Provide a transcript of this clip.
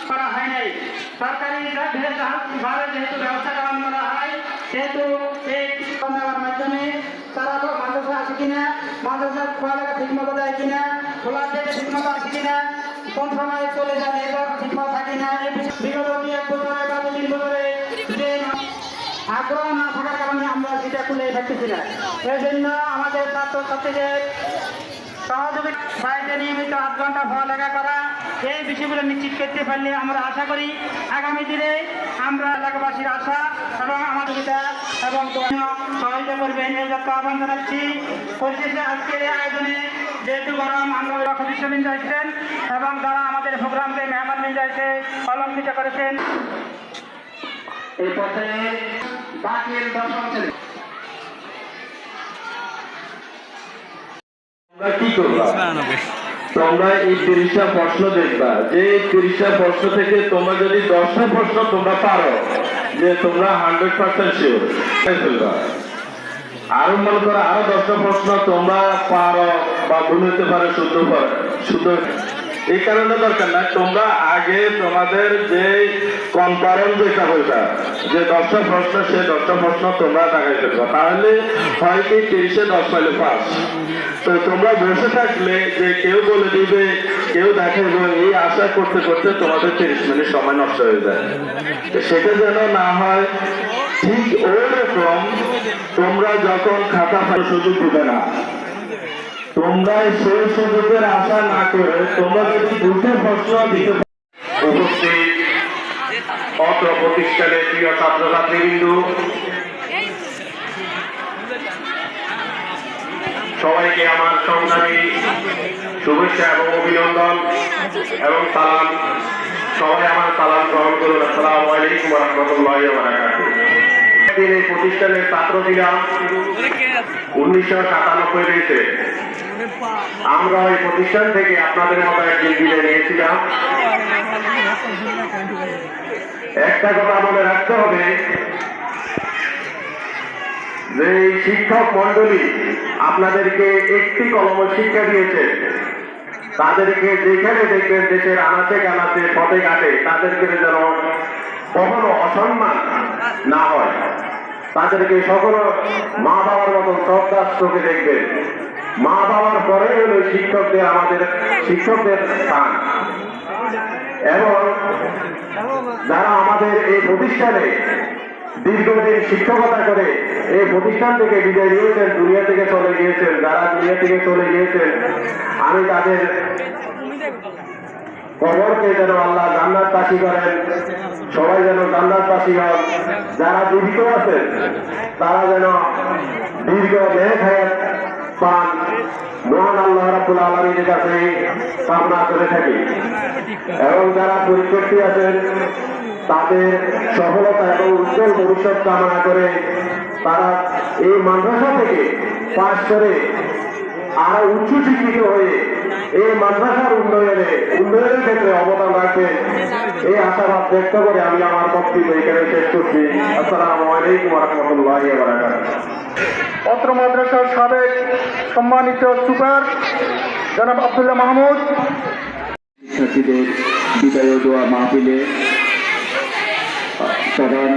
করা হয় নাই। সরকারি ভাবে যেহেতু ব্যবস্থা গ্রহণ করা হয়, সেহেতু এই নেওয়ার মাধ্যমে তারা মাদ্রাসা আছে কিনা, মাদ্রাসার পড়ালেখা ঠিক মতো দেয় কিনা, খোলা থেকে ঠিক মতো আছে কিনা, কোন সময় চলে যায় নেটওয়ার্ক ঠিক মতো থাকে না, এই বিগত 1 বছরে বা 2-3 বছরে যে আগ্রহ না থাকার কারণে আমরা সেটা খুলে থাকতেছি না। এই জন্য আমাদের ছাত্রছাত্রীদের সহযোগিতা নিয়মিত 8 ঘন্টা পড়ালেখা করা, এই বিষয়গুলো নিশ্চিত করতে পারলে আমরা আশা করি আগামী দিনে আমরা এলাকাবাসীর আশা এবং আমাদের এবং সহযোগিতা করবেন এই যত আহ্বান জানাচ্ছি। পরিশেষে আজকের আয়োজনে যেহেতু গরম আমরা সদস্যবৃন্দ আসছেন এবং যারা আমাদের প্রোগ্রামকে মেহমানবৃন্দ এসে অলঙ্কৃত করেছেন, এই পর্যায়ে বাকির দর্শক ছেলে কি করবা? তোমরা এই 30টা প্রশ্ন দেখবা, যে 30টা প্রশ্ন থেকে তোমরা যদি 10টা প্রশ্ন তোমরা পারো, যে তোমরা 100% শিওর ফেলবা। আরো মনে করো আরো 10টা প্রশ্ন তোমরা পারো বা ভুল হতে পারে, শুদ্ধ এই কারণে দরকার না। তোমরা আগে তোমাদের যে কনফারেন্স যেটা বলতা, যে 10টা প্রশ্ন, সে 10টা প্রশ্ন তোমরা দেখাই ফেলবা, তাহলে হয় কি 30-এ 10 পাইলে পাস। তো তোমরা বসে থাকলে যে কেউ বলে দিবে, কেউ দেখাইবে, এই আশা করতে করতে তোমাদের 30 মিনিট সময় নষ্ট হয়ে যায়। সেটা যেন না হয়, ঠিক ওরকম তোমরা যখন খাতা সুযোগ দিবে না, তোমরা সেই সুযোগের আশা না করে তোমরা যদি 2টা প্রশ্ন দিতে উপস্থিত অত্র প্রতিষ্ঠানের প্রিয় ছাত্রছাত্রীবৃন্দ, সবাইকে আমার সংগ্রামী শুভেচ্ছা এবং অভিনন্দন এবং সালাম। সবাই আমার সালাম গ্রহণ করুন। আসসালামু আলাইকুম ওয়া রাহমাতুল্লাহি ওয়া বারাকাতুহু। এই প্রতিষ্ঠানের ছাত্র ছিলাম 1997 থেকে। আমরা ওই প্রতিষ্ঠান থেকে আপনাদের মতো একদিন বিদায় নিয়েছিলাম। একটা কথা মনে রাখতে হবে, যে শিক্ষক মন্ডলী আপনাদেরকে একটি কলম শিক্ষা দিয়েছে, তাদেরকে যেখানে দেখবেন দেশের আনাচে কানাচে পথে ঘাটে, তাদেরকে যেন কখনো অসম্মান না হয়, তাদেরকে সকল মা বাবার মতন শ্রদ্ধার চোখে দেখবেন। মা বাবার পরে হলো শিক্ষকদের, আমাদের শিক্ষকদের স্থান। এবং যারা আমাদের এই প্রতিষ্ঠানে দীর্ঘদিন শিক্ষকতা করে এই প্রতিষ্ঠান থেকে বিদায় নিয়েছেন, দুনিয়া থেকে চলে গিয়েছেন, যারা দুনিয়া থেকে চলে গিয়েছেন, আমি তাদের কবরকে যেন আল্লাহ জান্নাতবাসী করেন, সবাই যেন জান্নাতবাসী হন। যারা জীবিত আছেন তারা যেন দীর্ঘ নেক হায়াত পান, মহান আল্লাহ রাব্বুল আলামিনের কাছে কামনা করে থাকি। এবং যারা পরীক্ষার্থী আছেন তাদের সফলতা এবং উজ্জ্বল ভবিষ্যৎ কামনা করে তারা এই মাদ্রাসা থেকে পাশ করে আরো উচ্চ শিক্ষিত হয়ে এই মাদ্রাসার উন্নয়নের ক্ষেত্রে অবদান রাখবে, এই আশাবাদ ব্যক্ত করে আমি আমার বক্তব্য এখানে শেষ করছি। আসসালামু আলাইকুম ওয়া রাহমাতুল্লাহি ওয়া বারাকাতুহু। অত্র মাদ্রাসার সাবেক সম্মানিত সুপার জনাব আব্দুল্লাহ মাহমুদ শিক্ষার্থীদের বিদায় দোয়া মাহফিলে প্রধান